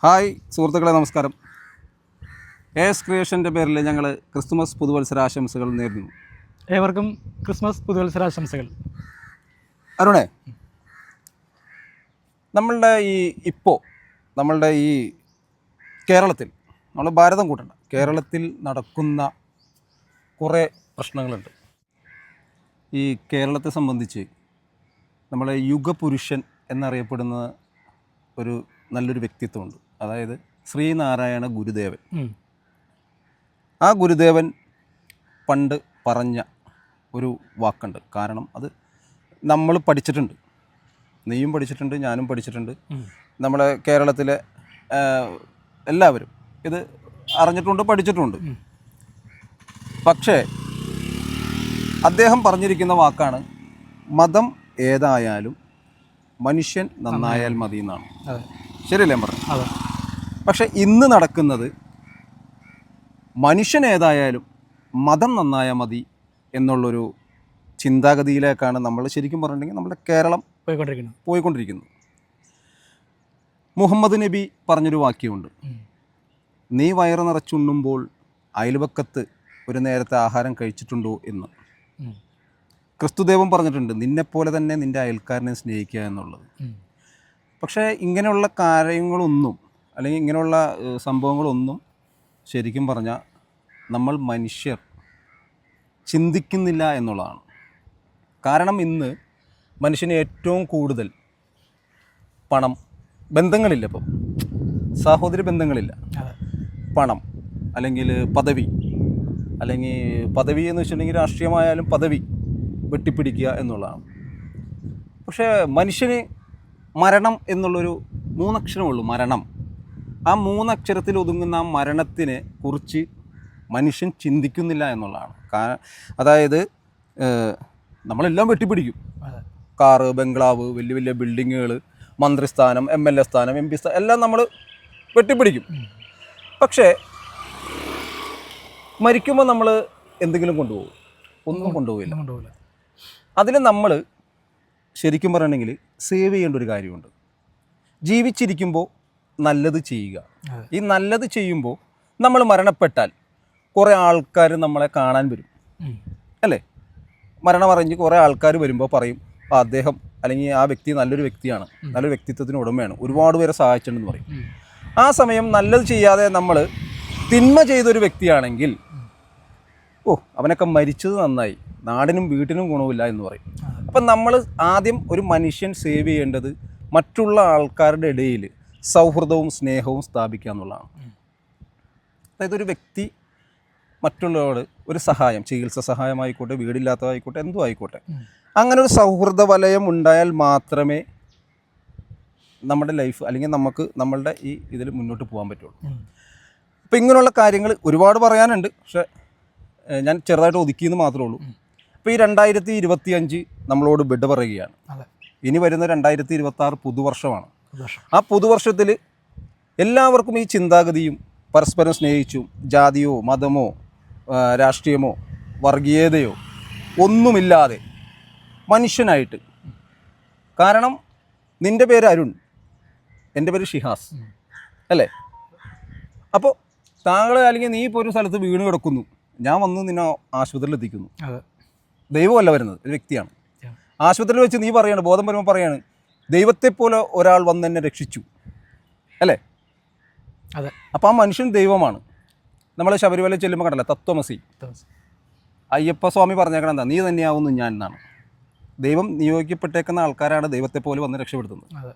Hi സുഹൃത്തുക്കളെ, നമസ്കാരം. S ക്രിയേഷൻ്റെ പേരിൽ ഞങ്ങൾ ക്രിസ്തുമസ് പുതുവത്സരാശംസകൾ നേരുന്നു. ഏവർക്കും ക്രിസ്മസ് പുതുവത്സരാശംസകൾ. അരുണേ, നമ്മളുടെ ഈ കേരളത്തിൽ, നമ്മൾ ഭാരതം കൂട്ടണ്ട, കേരളത്തിൽ നടക്കുന്ന കുറേ പ്രശ്നങ്ങളുണ്ട്. ഈ കേരളത്തെ സംബന്ധിച്ച് നമ്മളെ യുഗപുരുഷൻ എന്നറിയപ്പെടുന്ന നല്ലൊരു വ്യക്തിത്വമുണ്ട്. അതായത് ശ്രീനാരായണ ഗുരുദേവൻ. ആ ഗുരുദേവൻ പണ്ട് പറഞ്ഞ ഒരു വാക്കുണ്ട്. കാരണം അത് നമ്മൾ പഠിച്ചിട്ടുണ്ട്, നീയും പഠിച്ചിട്ടുണ്ട്, ഞാനും പഠിച്ചിട്ടുണ്ട്, നമ്മുടെ കേരളത്തിലെ എല്ലാവരും ഇത് അറിഞ്ഞിട്ടുണ്ട്, പഠിച്ചിട്ടുണ്ട്. പക്ഷേ അദ്ദേഹം പറഞ്ഞിരിക്കുന്ന വാക്കാണ് മതം ഏതായാലും മനുഷ്യൻ നന്നായാൽ മതി എന്നാണ്. ശരിയല്ലേ പറഞ്ഞു? പക്ഷെ ഇന്ന് നടക്കുന്നത് മനുഷ്യൻ ഏതായാലും മതം നന്നായാൽ മതി എന്നുള്ളൊരു ചിന്താഗതിയിലേക്കാണ് നമ്മൾ ശരിക്കും പറഞ്ഞിട്ടുണ്ടെങ്കിൽ നമ്മുടെ കേരളം പോയിക്കൊണ്ടിരിക്കുന്നത്. മുഹമ്മദ് നബി പറഞ്ഞൊരു വാക്യമുണ്ട്, നീ വയറ് നിറച്ചുണ്ണുമ്പോൾ അയൽവക്കത്ത് ഒരു നേരത്തെ ആഹാരം കഴിച്ചിട്ടുണ്ടോ എന്ന്. ക്രിസ്തുദേവൻ പറഞ്ഞിട്ടുണ്ട്, നിന്നെപ്പോലെ തന്നെ നിൻ്റെ അയൽക്കാരനെ സ്നേഹിക്കുക എന്നുള്ളത്. പക്ഷേ ഇങ്ങനെയുള്ള കാര്യങ്ങളൊന്നും, അല്ലെങ്കിൽ ഇങ്ങനെയുള്ള സംഭവങ്ങളൊന്നും ശരിക്കും പറഞ്ഞാൽ നമ്മൾ മനുഷ്യർ ചിന്തിക്കുന്നില്ല എന്നുള്ളതാണ്. കാരണം ഇന്ന് മനുഷ്യന് ഏറ്റവും കൂടുതൽ പണം, ബന്ധങ്ങളില്ല, ഇപ്പം സഹോദരി ബന്ധങ്ങളില്ല, പണം അല്ലെങ്കിൽ പദവി, അല്ലെങ്കിൽ പദവി എന്ന് വെച്ചിട്ടുണ്ടെങ്കിൽ രാഷ്ട്രീയമായാലും പദവി വെട്ടിപ്പിടിക്കുക എന്നുള്ളതാണ്. പക്ഷേ മനുഷ്യന് മരണം എന്നുള്ളൊരു 3 അക്ഷരമുള്ളൂ, മരണം. ആ 3 അക്ഷരത്തിൽ ഒതുങ്ങുന്ന ആ മരണത്തിനെ കുറിച്ച് മനുഷ്യൻ ചിന്തിക്കുന്നില്ല എന്നുള്ളതാണ്. അതായത് നമ്മളെല്ലാം വെട്ടിപ്പിടിക്കും, കാറ്, ബംഗ്ലാവ്, വലിയ വലിയ ബിൽഡിങ്ങുകൾ, മന്ത്രിസ്ഥാനം, MLA സ്ഥാനം, MP സ്ഥാനം എല്ലാം നമ്മൾ വെട്ടിപ്പിടിക്കും. പക്ഷേ മരിക്കുമ്പോൾ നമ്മൾ എന്തെങ്കിലും കൊണ്ടുപോകും? ഒന്നും കൊണ്ടുപോകില്ല. അതിൽ നമ്മൾ ശരിക്കും പറയണമെങ്കിൽ സേവ് ചെയ്യേണ്ട ഒരു കാര്യമുണ്ട്. ജീവിച്ചിരിക്കുമ്പോൾ നല്ലത് ചെയ്യുക. ഈ നല്ലത് ചെയ്യുമ്പോൾ നമ്മൾ മരണപ്പെട്ടാൽ കുറേ ആൾക്കാർ നമ്മളെ കാണാൻ വരും, അല്ലേ? മരണം അറിഞ്ഞ് കുറേ ആൾക്കാർ വരുമ്പോൾ പറയും, അദ്ദേഹം അല്ലെങ്കിൽ ആ വ്യക്തി നല്ലൊരു വ്യക്തിയാണ്, നല്ലൊരു വ്യക്തിത്വത്തിന് ഉടമയാണ്, ഒരുപാട് പേരെ സഹായിച്ചിട്ടുണ്ടെന്ന് പറയും. ആ സമയം നല്ലത് ചെയ്യാതെ നമ്മൾ തിന്മ ചെയ്തൊരു വ്യക്തിയാണെങ്കിൽ, അവനൊക്കെ മരിച്ചത് നന്നായി, നാടിനും വീട്ടിനും ഗുണമില്ല എന്ന് പറയും. അപ്പം നമ്മൾ ആദ്യം ഒരു മനുഷ്യൻ സേവ് ചെയ്യേണ്ടത് മറ്റുള്ള ആൾക്കാരുടെ ഇടയിൽ സൗഹൃദവും സ്നേഹവും സ്ഥാപിക്കുക എന്നുള്ളതാണ്. അതായത് ഒരു വ്യക്തി മറ്റുള്ളവരോട് ഒരു സഹായം, ചികിത്സ സഹായമായിക്കോട്ടെ, വീടില്ലാത്തതായിക്കോട്ടെ, എന്തും ആയിക്കോട്ടെ, അങ്ങനെ ഒരു സൗഹൃദ വലയം ഉണ്ടായാൽ മാത്രമേ നമ്മുടെ ലൈഫ്, അല്ലെങ്കിൽ നമുക്ക് നമ്മളുടെ ഈ ഇതിൽ മുന്നോട്ട് പോകാൻ പറ്റുള്ളൂ. അപ്പം ഇങ്ങനെയുള്ള കാര്യങ്ങൾ ഒരുപാട് പറയാനുണ്ട്, പക്ഷേ ഞാൻ ചെറുതായിട്ട് ഒതുക്കിയെന്ന് മാത്രമേ ഉള്ളൂ. ഇപ്പോൾ ഈ 2025 നമ്മളോട് വിട പറയുകയാണ്. ഇനി വരുന്ന 2026 പുതുവർഷമാണ്. ആ പുതുവർഷത്തിൽ എല്ലാവർക്കും ഈ ചിന്താഗതിയും പരസ്പരം സ്നേഹിച്ചും ജാതിയോ മതമോ രാഷ്ട്രീയമോ വർഗീയതയോ ഒന്നുമില്ലാതെ മനുഷ്യനായിട്ട്, കാരണം നിൻ്റെ പേര് അരുൺ, എൻ്റെ പേര് ഷിഹാസ്, അല്ലേ? അപ്പോൾ താങ്കൾ അല്ലെങ്കിൽ നീ ഇപ്പോൾ ഒരു സ്ഥലത്ത് വീണ് കിടക്കുന്നു, ഞാൻ വന്ന് നിന്നെ ആശുപത്രിയിൽ എത്തിക്കുന്നു. ദൈവമല്ല വരുന്നത്, ഒരു വ്യക്തിയാണ്. ആശുപത്രിയിൽ വെച്ച് നീ പറയാണ്, ബോധം വരുമ്പോൾ പറയാണ്, ദൈവത്തെപ്പോലെ ഒരാൾ വന്ന് എന്നെ രക്ഷിച്ചു, അല്ലേ? അതെ. അപ്പോൾ ആ മനുഷ്യൻ ദൈവമാണ്. നമ്മൾ ശബരിമല ചെല്ലുമ്പോൾ കണ്ടല്ലോ, തത്വമസി. അയ്യപ്പ സ്വാമി പറഞ്ഞേക്കണം എന്താ, നീ തന്നെയാവുന്നു ഞാൻ എന്നാണ്. ദൈവം നിയോഗിക്കപ്പെട്ടേക്കുന്ന ആൾക്കാരാണ് ദൈവത്തെപ്പോലെ വന്ന് രക്ഷപ്പെടുത്തുന്നത്.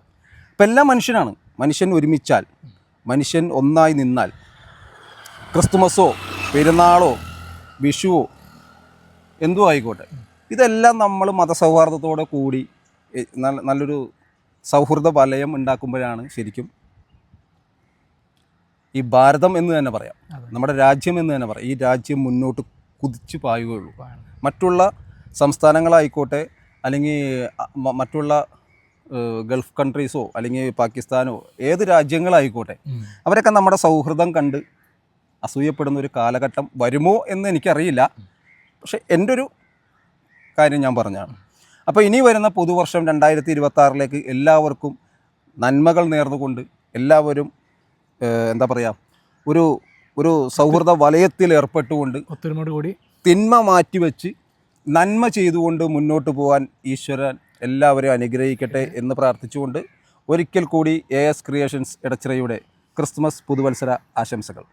അപ്പം എല്ലാം മനുഷ്യനാണ്. മനുഷ്യൻ ഒരുമിച്ചാൽ, മനുഷ്യൻ ഒന്നായി നിന്നാൽ, ക്രിസ്തുമസോ പെരുന്നാളോ വിഷുവോ എന്തും ആയിക്കോട്ടെ, ഇതെല്ലാം നമ്മൾ മതസൗഹാർദ്ദത്തോടെ കൂടി നല്ലൊരു സൗഹൃദ വലയം ഉണ്ടാക്കുമ്പോഴാണ് ശരിക്കും ഈ ഭാരതം എന്ന് തന്നെ പറയാം, നമ്മുടെ രാജ്യം എന്ന് തന്നെ പറയാം, ഈ രാജ്യം മുന്നോട്ട് കുതിച്ച് പായുകയുള്ളൂ. മറ്റുള്ള സംസ്ഥാനങ്ങളായിക്കോട്ടെ, അല്ലെങ്കിൽ മറ്റുള്ള ഗൾഫ് കൺട്രീസോ അല്ലെങ്കിൽ പാകിസ്ഥാനോ ഏത് രാജ്യങ്ങളായിക്കോട്ടെ, അവരൊക്കെ നമ്മുടെ സൗഹൃദം കണ്ട് അസൂയപ്പെടുന്ന ഒരു കാലഘട്ടം വരുമോ എന്ന് എനിക്കറിയില്ല. പക്ഷെ എൻ്റെ ഒരു കാര്യം ഞാൻ പറഞ്ഞാണ്. അപ്പോൾ ഇനി വരുന്ന പുതുവർഷം 2026 എല്ലാവർക്കും നന്മകൾ നേർന്നുകൊണ്ട് എല്ലാവരും എന്താ പറയുക, ഒരു ഒരു സൗഹൃദ വലയത്തിൽ ഏർപ്പെട്ടുകൊണ്ട് ഒത്തൊരുമയോട് കൂടി തിന്മ മാറ്റിവെച്ച് നന്മ ചെയ്തുകൊണ്ട് മുന്നോട്ട് പോകാൻ ഈശ്വരൻ എല്ലാവരെയും അനുഗ്രഹിക്കട്ടെ എന്ന് പ്രാർത്ഥിച്ചുകൊണ്ട് ഒരിക്കൽ കൂടി AS ക്രിയേഷൻസ് എടച്ചിറയുടെ ക്രിസ്മസ് പുതുവത്സര ആശംസകൾ.